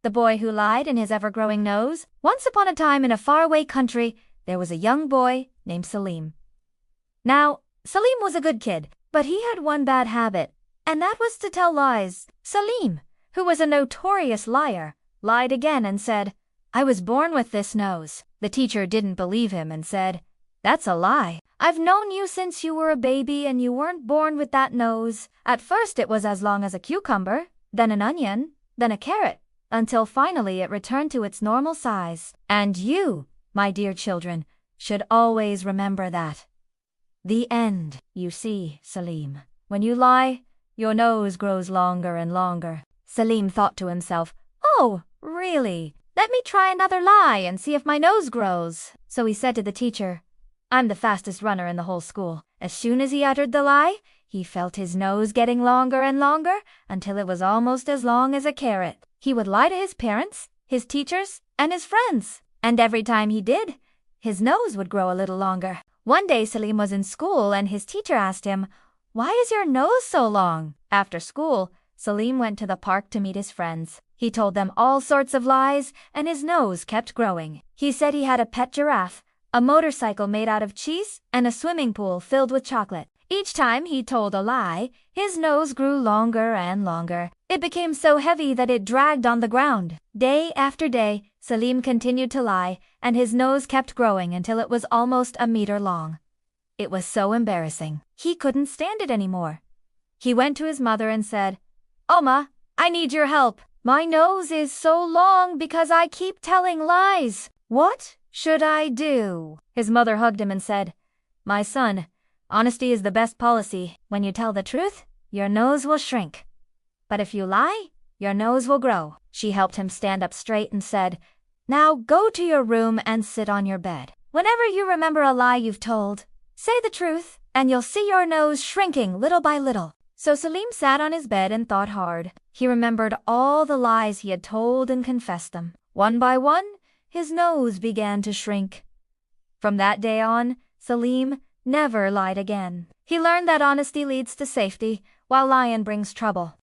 The boy who lied in his ever-growing nose. Once upon a time in a faraway country, there was a young boy named Salim. Now, Salim was a good kid, but he had one bad habit, and that was to tell lies. Salim, who was a notorious liar, lied again and said, "I was born with this nose." The teacher didn't believe him and said, "That's a lie. I've known you since you were a baby and you weren't born with that nose. At first it was as long as a cucumber, then an onion, then a carrot, until finally it returned to its normal size. And you, my dear children, should always remember that." The end. You see, Salim, when you lie, your nose grows longer and longer. Salim thought to himself, "Oh, really? Let me try another lie and see if my nose grows." So he said to the teacher, "I'm the fastest runner in the whole school." As soon as he uttered the lie, he felt his nose getting longer and longer until it was almost as long as a carrot. He would lie to his parents, his teachers, and his friends, and every time he did, his nose would grow a little longer. One day Salim was in school and his teacher asked him, "Why is your nose so long?" After school, Salim went to the park to meet his friends. He told them all sorts of lies and his nose kept growing. He said he had a pet giraffe, a motorcycle made out of cheese, and a swimming pool filled with chocolate. Each time he told a lie, his nose grew longer and longer. It became so heavy that it dragged on the ground. Day after day, Salim continued to lie, and his nose kept growing until it was almost a meter long. It was so embarrassing. He couldn't stand it anymore. He went to his mother and said, "Oma, I need your help. My nose is so long because I keep telling lies. What should I do?" His mother hugged him and said, "My son, honesty is the best policy. When you tell the truth, your nose will shrink. But if you lie, your nose will grow." She helped him stand up straight and said, "Now go to your room and sit on your bed. Whenever you remember a lie you've told, say the truth, and you'll see your nose shrinking little by little." So Salim sat on his bed and thought hard. He remembered all the lies he had told and confessed them. One by one, his nose began to shrink. From that day on, Salim never lied again. He learned that honesty leads to safety, while lying brings trouble.